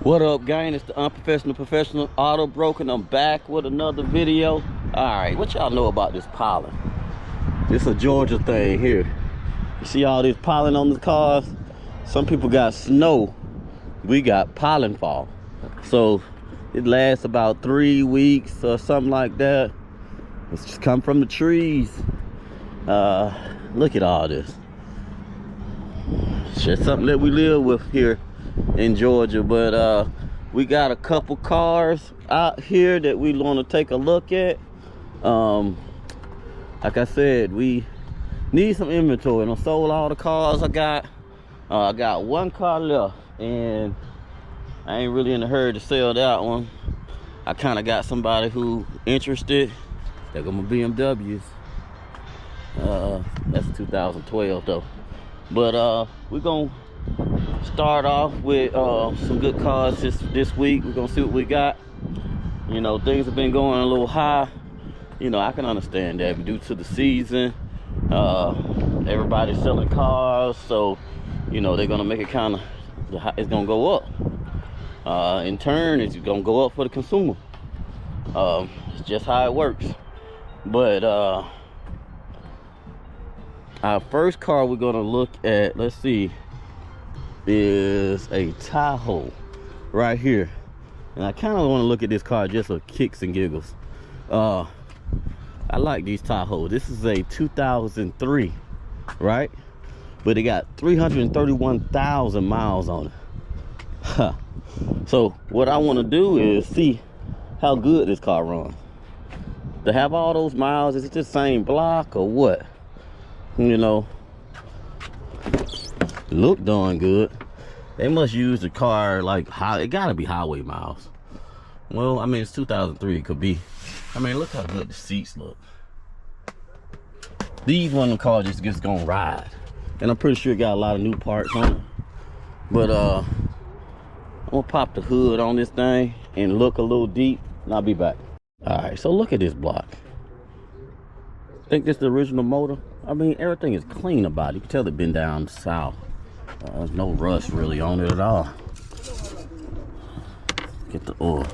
What up, gang? It's the unprofessional professional auto broker, and I'm back with another video. Alright, what y'all know about this pollen? It's a Georgia thing here. You see all this pollen on the cars? Some people got snow. We got pollen fall. So it lasts about 3 weeks or something like that. It's just come from the trees. Look at all this. It's just something that we live with here in Georgia. But we got a couple cars out here that we want to take a look at. Like I said, we need some inventory. I sold all the cars I got. I got one car left, and I ain't really in a hurry to sell that one. I kind of got somebody who interested. They're gonna BMWs. That's 2012 though. But we're gonna start off with some good cars this week. We're gonna see what we got. You know, things have been going a little high. You know, I can understand that, but due to the season, everybody's selling cars, so you know they're gonna make it kind of, it's gonna go up. In turn, it's gonna go up for the consumer. It's just how it works. But our first car we're gonna look at, let's see, is a Tahoe right here. And I kind of want to look at this car just for kicks and giggles. I like these Tahoes. This is a 2003, right? But it got 331,000 miles on it. Huh. So what I want to do is see how good this car runs. To have all those miles, is it the same block or what? You know, look darn good. They must use the car like it gotta be highway miles. Well, I mean, it's 2003, it could be. I mean, look how good the seats look. These one of the cars just gonna ride. And I'm pretty sure it got a lot of new parts on it. But I'm gonna pop the hood on this thing and look a little deep, and I'll be back. All right, so look at this block. Think this is the original motor? I mean, everything is clean about it. You can tell it's been down south. There's no rust really on it at all. Get the oil.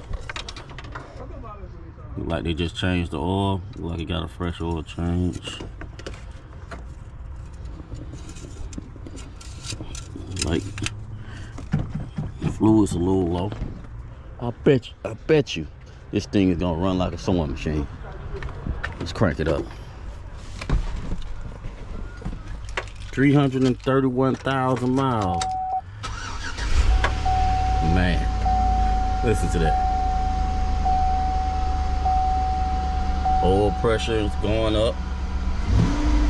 Look like they just changed the oil. Look like it got a fresh oil change. Like the fluid's a little low. I bet you this thing is gonna run like a sewing machine. Let's crank it up. 331,000 miles. Man, listen to that. Oil pressure is going up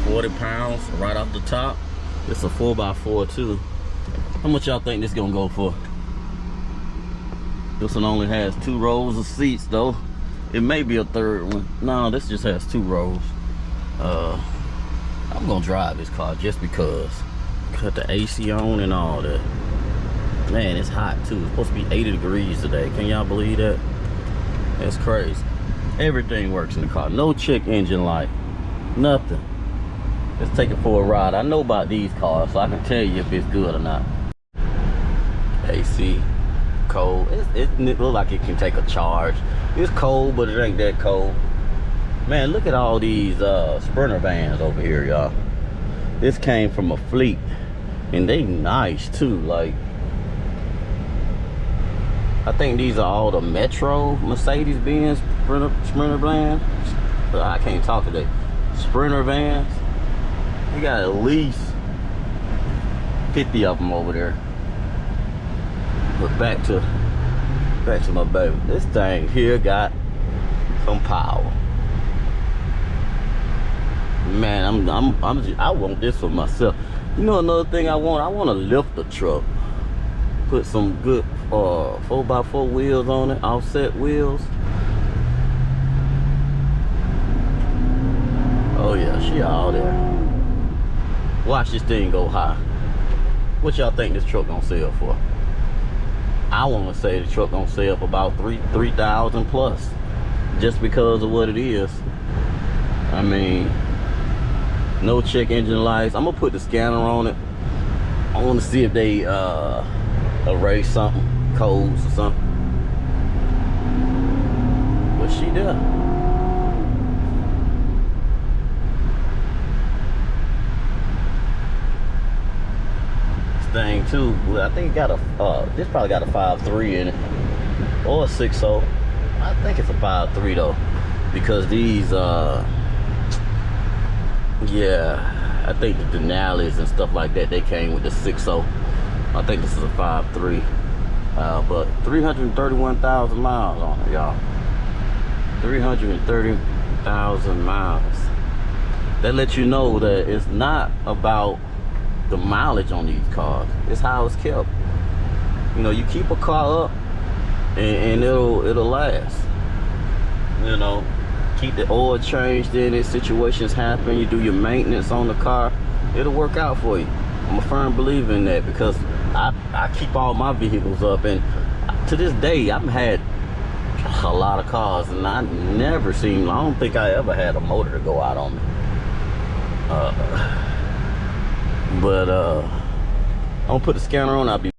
40 pounds right off the top. It's a 4x4 too. How much y'all think this gonna go for? This one only has 2 rows of seats though. It may be a third one. No, this just has 2 rows. I'm gonna drive this car just because. Cut the AC on and all that. Man, it's hot too. It's supposed to be 80 degrees today. Can y'all believe that? That's crazy. Everything works in the car. No check engine light. Nothing. Let's take it for a ride. I know about these cars, so I can tell you if it's good or not. AC, cold. It looks like it can take a charge. It's cold, but it ain't that cold. Man, look at all these Sprinter vans over here, y'all. This came from a fleet, and they nice too. Like, I think these are all the Metro Mercedes-Benz Sprinter vans. I can't talk today. Sprinter vans. We got at least 50 of them over there. But back to my baby. This thing here got some power. Man, I want this for myself. You know, another thing I want to lift the truck. Put some good 4x4 wheels on it, offset wheels. Oh yeah, she all there. Watch this thing go high. What y'all think this truck gonna sell for? I want to say the truck gonna sell for about 3,000 plus, just because of what it is. I mean, no check engine lights. I'm gonna put the scanner on it. I want to see if they erase something. codes or something. But she there. This thing too, well, I think it got a this probably got a 5.3 in it. Or a 6.0. I think it's a 5.3 though. Because these yeah, I think the Denali's and stuff like that, they came with the 6.0. I think this is a 5.3. But 331,000 miles on it, y'all. 330,000 miles. That lets you know that it's not about the mileage on these cars. It's how it's kept. You know, you keep a car up and it'll last. You know, keep the oil changed in it, situations happen, you do your maintenance on the car, it'll work out for you. I'm a firm believer in that because I keep all my vehicles up, and to this day I've had a lot of cars and I don't think I ever had a motor to go out on me. I'm gonna put the scanner on, I'll be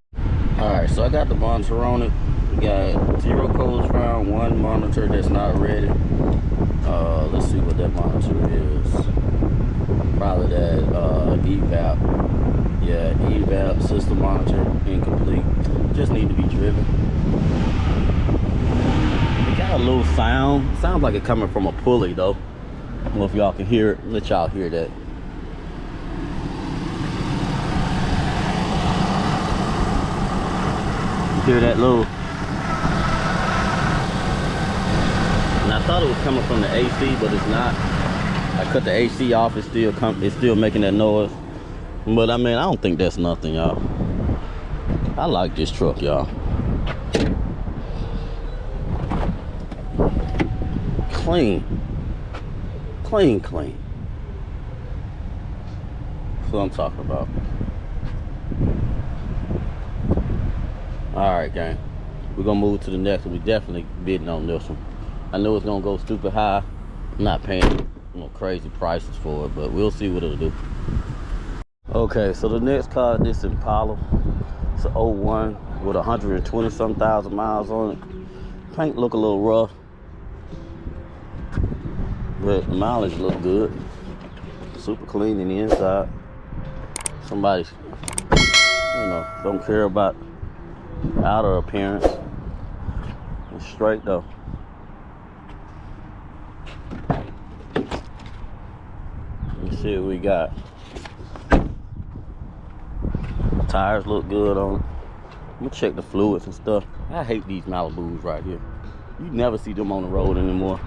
alright. So I got the Bonzer on it. We got 0 codes found, 1 monitor that's not ready. Let's see what that monitor is. Probably that evap. Yeah, evap system monitor incomplete. Just need to be driven. It got a little sound. Sounds like it coming from a pulley though. I don't know if y'all can hear it. Let y'all hear that. You hear that little? And I thought it was coming from the AC, but it's not. I cut the AC off, it's still making that noise. But I mean, I don't think that's nothing, y'all. I like this truck, y'all. Clean. Clean. That's what I'm talking about. Alright, gang. We're gonna move to the next one. We definitely bidding on this one. I know it's gonna go stupid high. I'm not paying crazy prices for it, but we'll see what it'll do. Okay, so the next car is this Impala. It's an 01 with 120-some thousand miles on it. Paint look a little rough, but the mileage look good. Super clean in the inside. Somebody, don't care about outer appearance. It's straight though. Let's see what we got. Tires look good on it. I'm gonna check the fluids and stuff. I hate these Malibus right here. You never see them on the road anymore.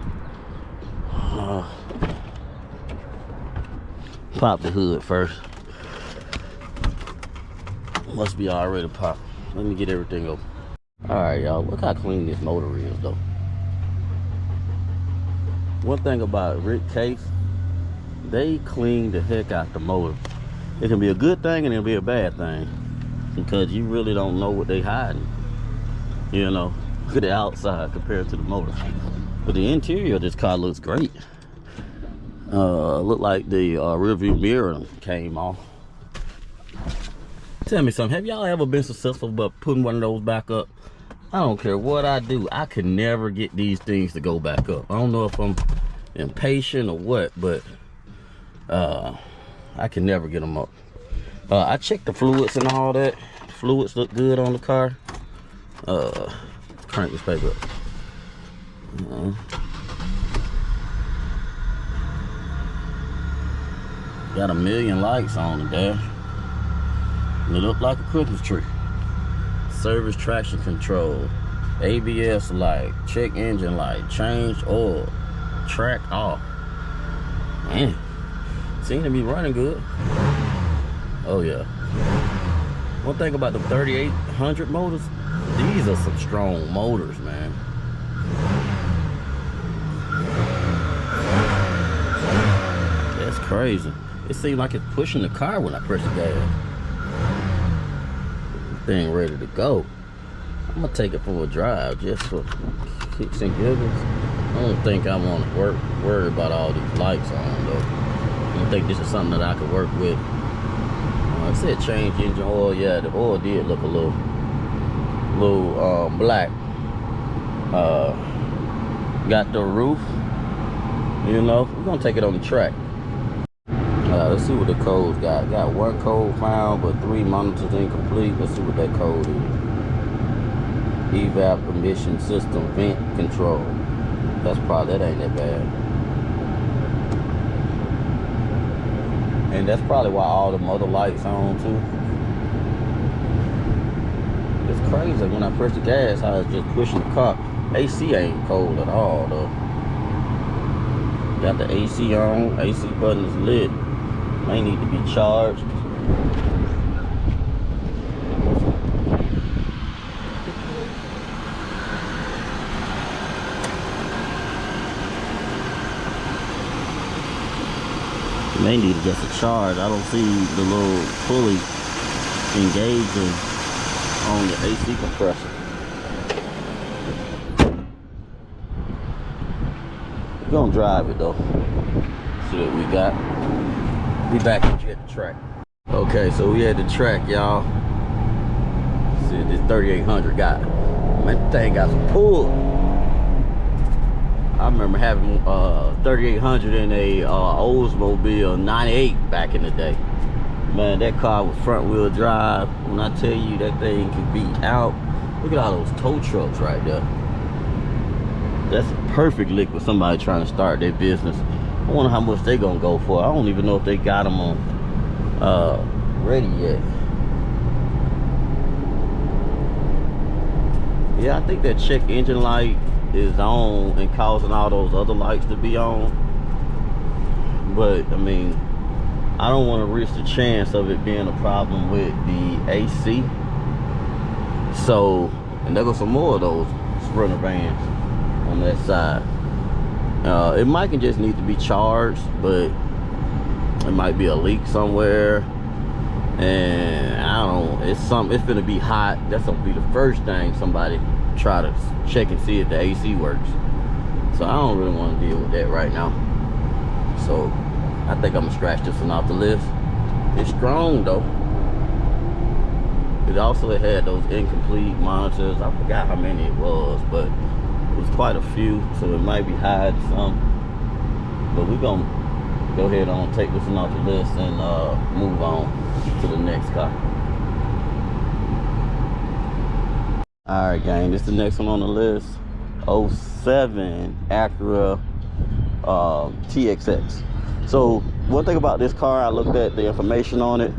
Pop the hood first. Must be already popped. Let me get everything open. Alright, y'all, look how clean this motor is though. One thing about Rick Case, they clean the heck out the motor. It can be a good thing and it'll be a bad thing, because you really don't know what they hiding. You know, look at the outside compared to the motor. But the interior of this car looks great. Look like the rear view mirror came off. Tell me something, have y'all ever been successful about putting one of those back up? I don't care what I do, I can never get these things to go back up. I don't know if I'm impatient or what, but I can never get them up. I checked the fluids and all that. Fluids look good on the car. Crank this paper up. Got 1 million lights on the dash. It look like a Christmas tree. Service traction control, ABS light, check engine light, change oil, track off. Man, seem to be running good. Oh yeah. One thing about the 3800 motors, these are some strong motors, man. That's crazy. It seems like it's pushing the car when I press the gas. Thing ready to go. I'm gonna take it for a drive just for kicks and giggles. I don't think I want to worry about all these lights on though. I don't think this is something that I could work with. I said change engine oil. Yeah, the oil did look a little little black. Got the roof, you know. We're gonna take it on the track. Let's see what the code's got. Got 1 code found, but 3 monitors incomplete. Let's see what that code is. Evap emission system vent control. That ain't that bad. And that's probably why all the motor lights on too. It's crazy when I press the gas how it's just pushing the car. AC ain't cold at all though. Got the AC on, AC button is lit. May need to be charged. May need to get a charge. I don't see the little pulley engaging on the AC compressor. We're gonna drive it though. See what we got. Be back at the track. Okay, so we at the track, y'all. See this 3800 got. Man, that thing got some pull. I remember having 3800 in a Oldsmobile 98 back in the day. Man, that car was front wheel drive. When I tell you that thing could beat out, look at all those tow trucks right there. That's a perfect lick with somebody trying to start their business. I wonder how much they gonna go for. I don't even know if they got them on ready yet. Yeah, I think that check engine light is on and causing all those other lights to be on. But I mean, I don't want to risk the chance of it being a problem with the AC. So, and there go some more of those Sprinter vans on that side. It might just need to be charged, but it might be a leak somewhere. And I don't know, it's gonna be hot. That's gonna be the first thing somebody try to check and see if the AC works. So I don't really want to deal with that right now. So I think I'm gonna scratch this one off the list. It's strong though. It also had those incomplete monitors. I forgot how many it was, but it was quite a few, so it might be hiding some. But we're gonna go ahead and take this one off the list and move on to the next car. All right, gang, this is the next one on the list. 07 Acura TXX. So one thing about this car, I looked at the information on it.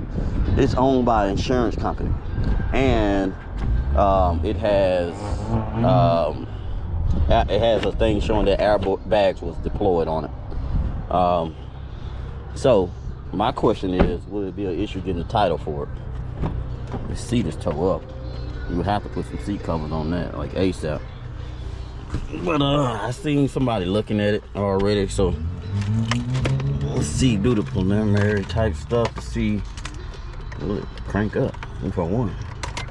It's owned by an insurance company, and it has a thing showing that airbags was deployed on it. So my question is, will it be an issue getting the title for it? The seat is toe up. You would have to put some seat covers on that, like ASAP. But I seen somebody looking at it already, so let's see, do the preliminary type stuff to see will it crank up. If I want.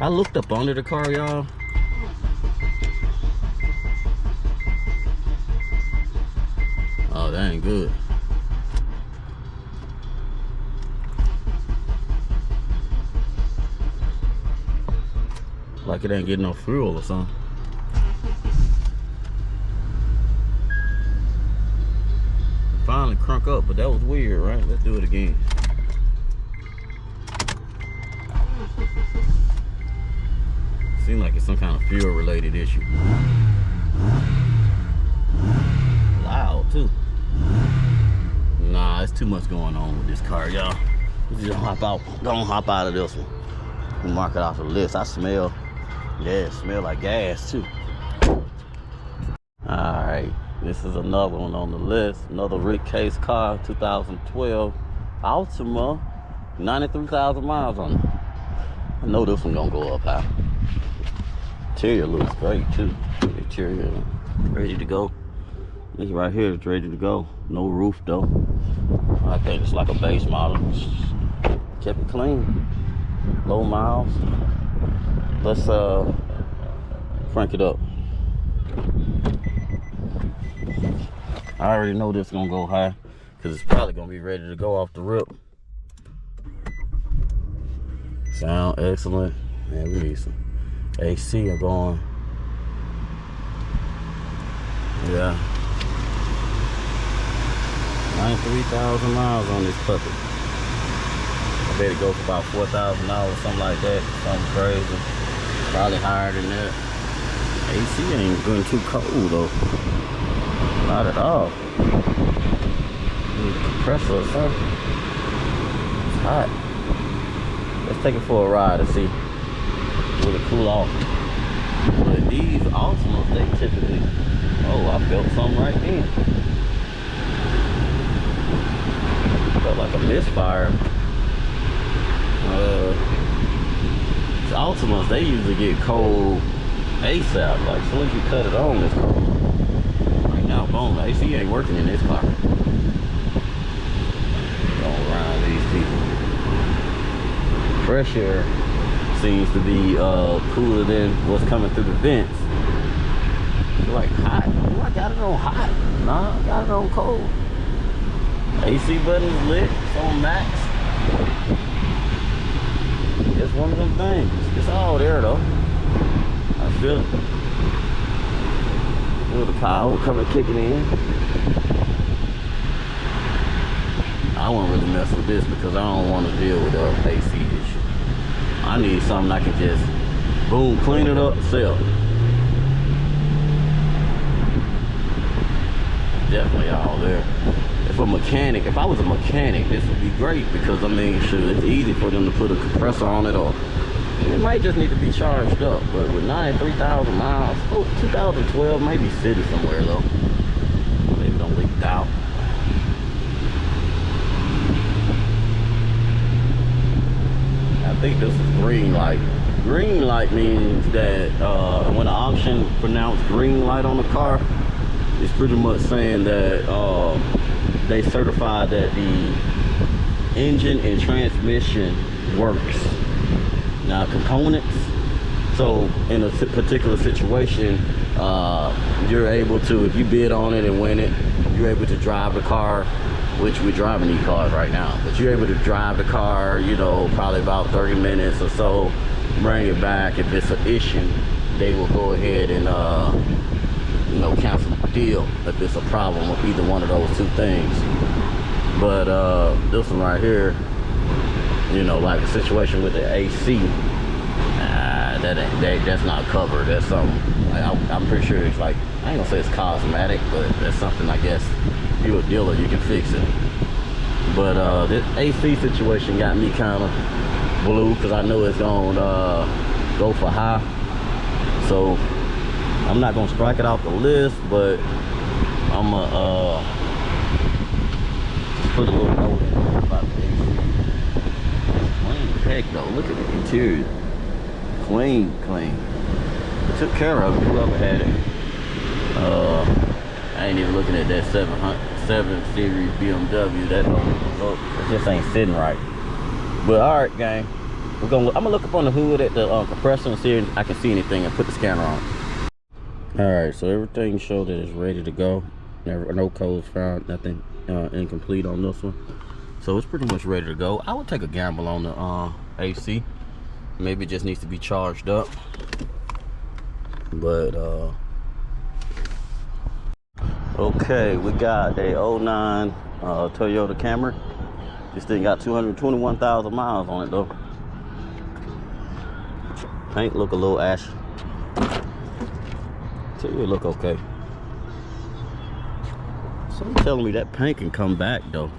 I looked up under the car, y'all. Oh, that ain't good. Like it ain't getting no fuel or something. Finally crunk up, but that was weird, right? Let's do it again. Seems like it's some kind of fuel related issue. Loud too. Nah, it's too much going on with this car, y'all. Let's just hop out. Don't hop out of this one. We'll mark it off the list. I smell. Yeah, it smells like gas too. Alright, this is another one on the list. Another Rick Case car, 2012 Altima, 93,000 miles on it. I know this one gonna go up high. Interior looks great too. Interior ready to go. This right here is ready to go. No roof though. I think it's like a base model. Kept it clean. Low miles. Let's crank it up. I already know this is gonna go high because it's probably gonna be ready to go off the rip. Sound excellent. Man, we need some AC are going. Yeah. 93,000 miles on this puppy. I bet it goes for about $4,000, something like that. Something crazy. Probably higher than that. AC ain't going too cold though. Not at all. Need a compressor or something. It's hot. Let's take it for a ride and see. Will it cool off? But these Altimas, they typically, oh, I felt something right then. Felt like a misfire. These Altimas, they usually get cold ASAP. Like as soon as you cut it on, it's cold. Right now, boom, the AC ain't working in this car. Going around these people. Pressure seems to be cooler than what's coming through the vents. It's like hot. Oh, I got it on hot. Nah, I got it on cold. AC button is lit. It's on max. It's one of them things. It's all there though. I feel it. Feel the power coming kicking in. I won't really mess with this because I don't want to deal with the AC issue. I need something I can just boom, clean it up, sell. Definitely all there. If I was a mechanic, this would be great because I mean, sure, it's easy for them to put a compressor on it, or it might just need to be charged up. But with 93,000 miles, oh, 2012, maybe city somewhere though. Maybe don't leak out. I think this is green light. Green light means that when the auction pronounced green light on the car, it's pretty much saying that they certified that the engine and transmission works. Now components, so in a particular situation, you're able to, if you bid on it and win it, you're able to drive the car, which we're driving these cars right now, but you're able to drive the car, you know, probably about 30 minutes or so, bring it back. If it's an issue, they will go ahead and you know, cancel the deal if it's a problem with either one of those two things. But this one right here, you know, like the situation with the AC, that's not covered. That's something, I'm pretty sure it's like, I ain't gonna say it's cosmetic, but that's something, I guess, if you're a dealer, you can fix it. But this AC situation got me kind of blue because I know it's gonna go for high. So I'm not gonna strike it off the list, but I'm gonna put a little note in there about the AC. Clean as heck though. Look at the interior. Clean. It took care of it, whoever had it. I ain't even looking at that 7 Series BMW. That it just ain't sitting right. But all right, gang. I'm gonna look up on the hood at the compressor and see if I can see anything and put the scanner on. All right, so everything showed that it's ready to go. No codes found, nothing incomplete on this one. So it's pretty much ready to go. I would take a gamble on the AC. Maybe it just needs to be charged up. But okay, we got a 09 Toyota Camry. This thing got 221,000 miles on it though. Paint look a little ashy. It look okay. Someone telling me that paint can come back though.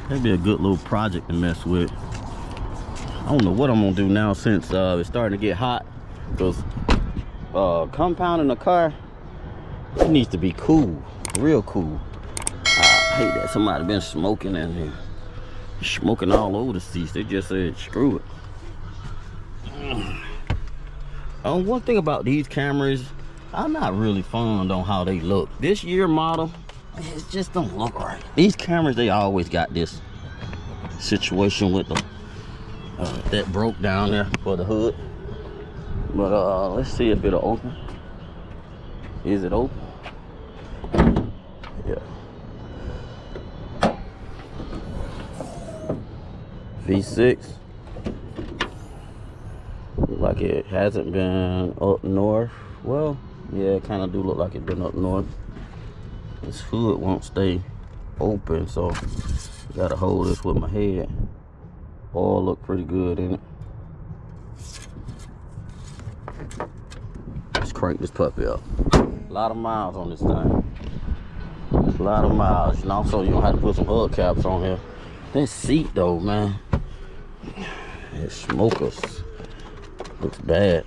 That'd be a good little project to mess with. I don't know what I'm gonna do now since it's starting to get hot, because compounding the car, it needs to be cool, real cool. I hate that somebody been smoking in here, smoking all over the seats. They just said screw it. One thing about these Camrys, I'm not really fond on how they look. This year model, it just don't look right. These Camrys, they always got this situation with them that broke down there for the hood. But let's see if it'll open. Is it open? Yeah. V6. like it hasn't been up north. Well, yeah, it kind of do look like it's been up north. This hood won't stay open, so gotta hold this with my head. All look pretty good in it. Let's crank this puppy up. A lot of miles on this thing. A lot of miles. And also, you don't have to put some hubcaps on here. This seat though, man, it's smokers. Looks bad.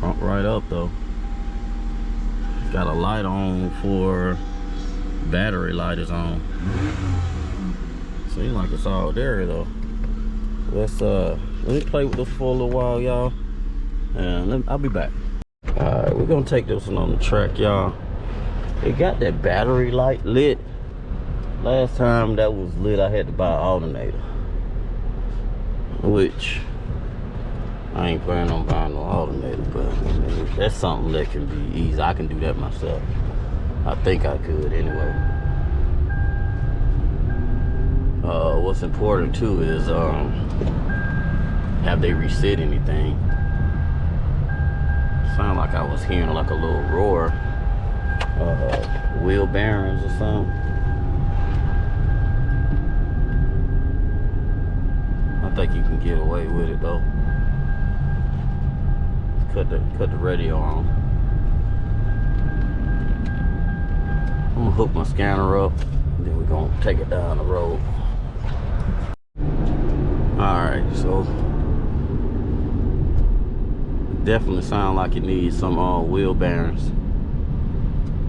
Front right up though. Got a light on for battery light is on. Seems like it's all there though. Let me play with this for a little while, y'all, and I'll be back. All right, we're gonna take this one on the track, y'all. It got that battery light lit. Last time that was lit, I had to buy an alternator, which I ain't planning on buying no alternator, but that's something that can be easy. I can do that myself. I think I could anyway. What's important too is have they reset anything? Sound like I was hearing like a little roar. Wheel bearings or something. I think you can get away with it though. Cut the radio on. I'm gonna hook my scanner up, and then we're gonna take it down the road. Alright, so definitely sound like it needs some wheel bearings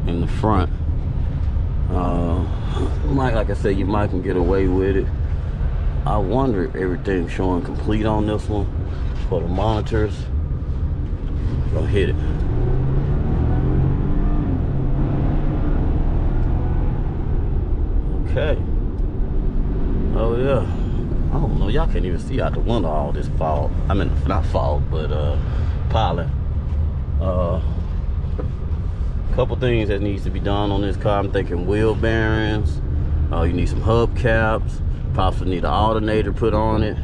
in the front. Like I said, you might can get away with it. I wonder if everything's showing complete on this one for the monitors. Go hit it. Okay. Oh yeah. I don't know. Y'all can't even see out the window all this fog. I mean, not fog, but pollen. Couple things that needs to be done on this car. I'm thinking wheel bearings. You need some hubcaps. Possibly need an alternator put on it.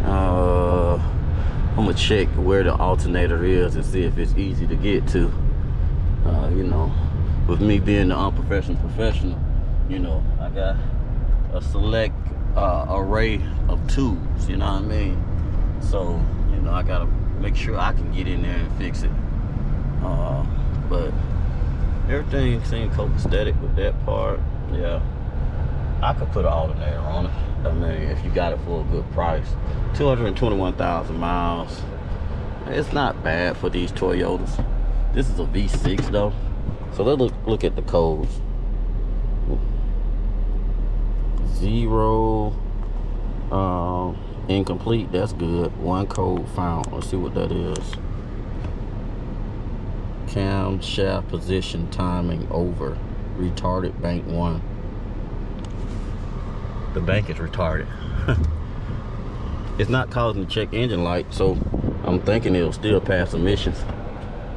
I'm gonna check where the alternator is and see if it's easy to get to. You know, with me being the unprofessional professional, you know, I got a select array of tools, you know what I mean? So, you know, I gotta make sure I can get in there and fix it. But everything seemed copacetic with that part. Yeah, I could put an alternator on it. I mean, if you got it for a good price. 221,000 miles. It's not bad for these Toyotas. This is a V6 though. So let's look at the codes. 0 incomplete, that's good. 1 code found. Let's see what that is. Camshaft position timing over. Retarded bank 1. The bank is retarded. It's not causing the check engine light, so I'm thinking it'll still pass emissions.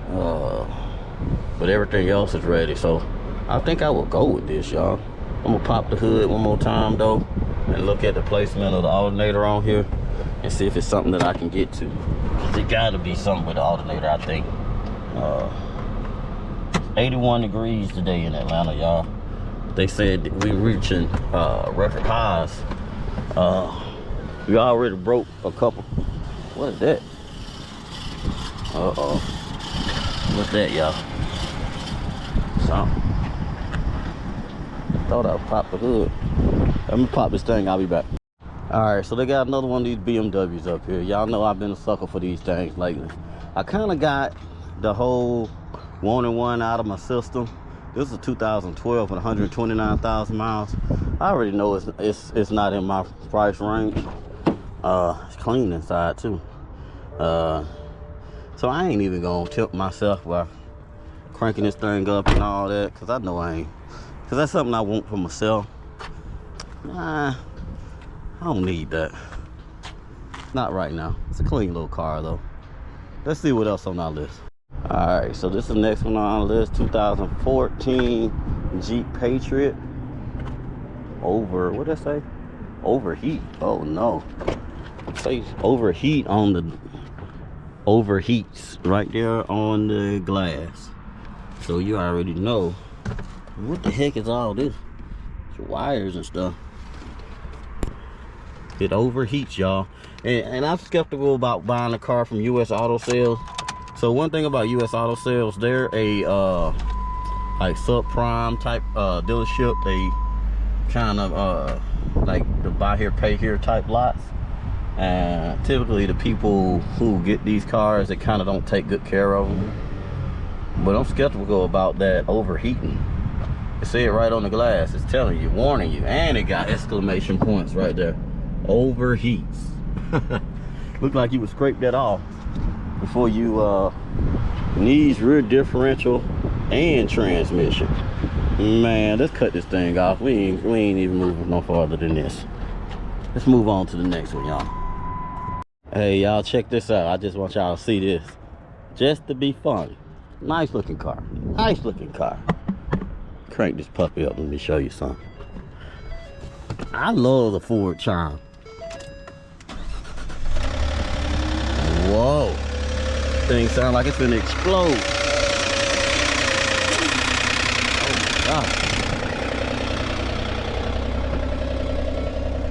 But everything else is ready, so I think I will go with this, y'all. I'm gonna pop the hood one more time though and look at the placement of the alternator on here and see if it's something that I can get to. It gotta be something with the alternator, I think. 81 degrees today in Atlanta, y'all. They said we reaching record highs. We already broke a couple. What is that? Uh-oh. What's that, y'all? Something. Thought I'd pop the hood. Let me pop this thing, I'll be back. Alright, so they got another one of these BMWs up here. Y'all know I've been a sucker for these things lately. I kind of got the whole wanting one out of my system. This is a 2012 with 129,000 miles. I already know it's not in my price range. It's clean inside too. So I ain't even gonna tilt myself by cranking this thing up and all that, cause I know I ain't. Cause that's something I want for myself. Nah, I don't need that. Not right now. It's a clean little car though. Let's see what else on our list. All right, so this is the next one on our list. 2014 Jeep Patriot. What did I say? Overheat. Oh no. Say overheat on the overheats right there on the glass. So you already know what the heck is all this. It's wires and stuff. It overheats, y'all. And I'm skeptical about buying a car from US Auto Sales. So one thing about US Auto Sales, they're a like subprime type dealership. They kind of like the buy here pay here type lots. And typically the people who get these cars, they kind of don't take good care of them. But I'm skeptical about that overheating. It said right on the glass, it's telling you, warning you, and it got exclamation points right there. Overheats. Look like you would scrape that off before you needs rear differential and transmission. Man, let's cut this thing off. We ain't even moving no farther than this. Let's move on to the next one, y'all. Hey, y'all, check this out. I just want y'all to see this, just to be fun. Nice looking car. Nice looking car. Crank this puppy up. Let me show you something. I love the Ford Charm. Whoa. Thing sound like it's gonna explode. Oh my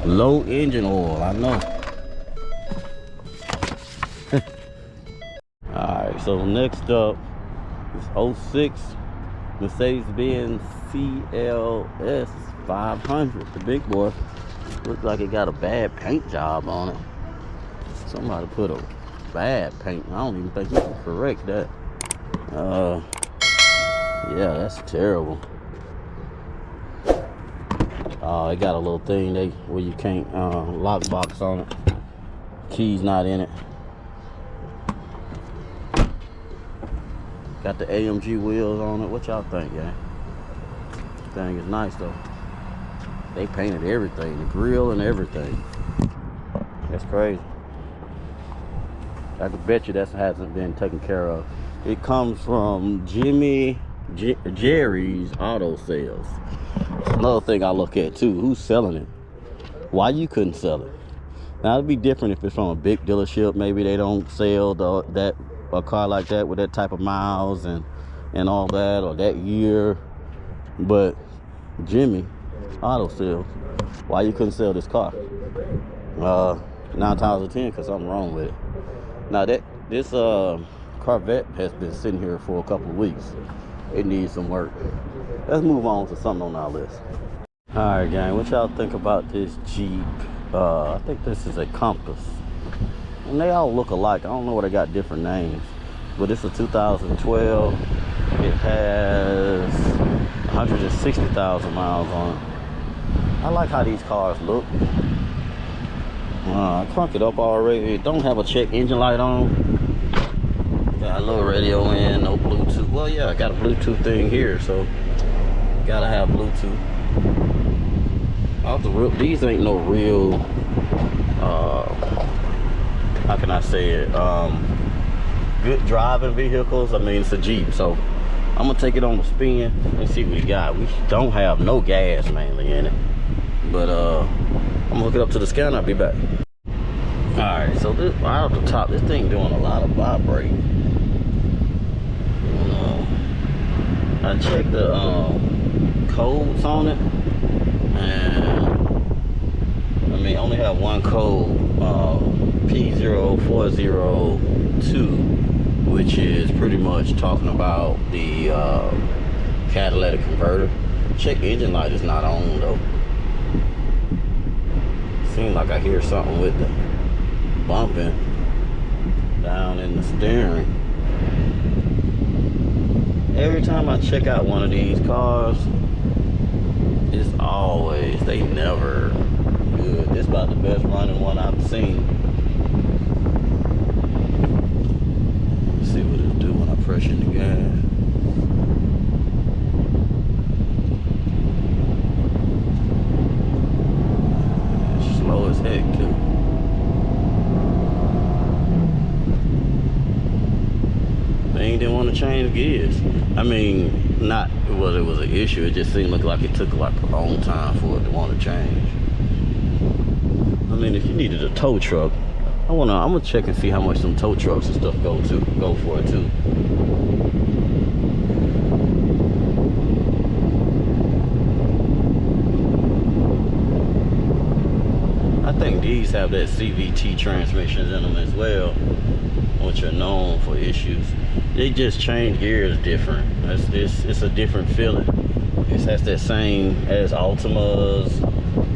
God. Low engine oil, I know. Alright, so next up is 06 Mercedes-Benz CLS 500. The big boy. Looks like it got a bad paint job on it. Somebody put a bad paint. I don't even think you can correct that. Yeah, that's terrible. It got a little thing where you can't lock box on it. Key's not in it. Got the AMG wheels on it. What y'all think, yeah? Thing is nice though. They painted everything, the grill and everything. That's crazy. I can bet you that hasn't been taken care of. It comes from Jerry's Auto Sales. Another thing I look at too, who's selling it? Why you couldn't sell it? Now it'd be different if it's from a big dealership. Maybe they don't sell a car like that with that type of miles and all that, or that year. But Jimmy Auto Sales, why you couldn't sell this car? 9 times out of 10, because something wrong with it. Now this Corvette has been sitting here for a couple of weeks. It needs some work. Let's move on to something on our list. All right, gang, what y'all think about this Jeep? I think this is a Compass. And they all look alike. I don't know why they got different names. But it's a 2012. It has 160,000 miles on it. I like how these cars look. I crunk it up already. It don't have a check engine light on. Got a little radio in, no Bluetooth. Well, yeah, I got a Bluetooth thing here, so gotta have Bluetooth. These ain't no real, how can I say it? Good driving vehicles. I mean, it's a Jeep, so I'm gonna take it on the spin and see what we got. We don't have no gas mainly in it, but I'm gonna hook it up to the scanner. I'll be back. All right, so this right off the top, this thing doing a lot of vibrating. I checked the codes on it, and I mean, only have one code, P0402, which is pretty much talking about the catalytic converter. Check engine light is not on though. Seems like I hear something with the bumping down in the steering. Every time I check out one of these cars, it's always, they never good. This is about the best running one I've seen. Let's see what it'll do when I press in the gas. It's slow as heck too. They didn't want to change gears. I mean, not whether it was an issue, it just seemed like it took like a long time for it to want to change. I mean, if you needed a tow truck, I'm gonna check and see how much some tow trucks and stuff go for it too. I think these have that CVT transmissions in them as well, which are known for issues. They just change gears different. It's a different feeling. It has that same as Altimas.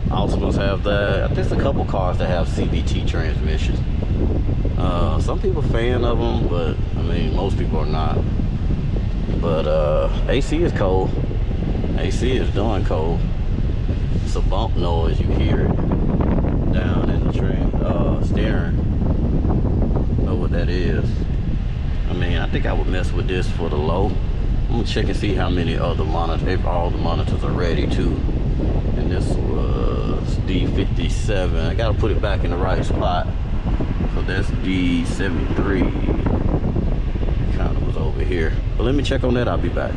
Altimas have that. I think there's a couple cars that have CVT transmissions. Some people fan of them, but I mean most people are not. But AC is cold. AC is darn cold. It's a bump noise, you hear it down in the steering. Know what that is. I mean, I think I would mess with this for the low. I'm gonna check and see how many other monitors, if all the monitors are ready too. And this was D57. I gotta put it back in the right spot. So that's D73. Kind of was over here. But let me check on that, I'll be back.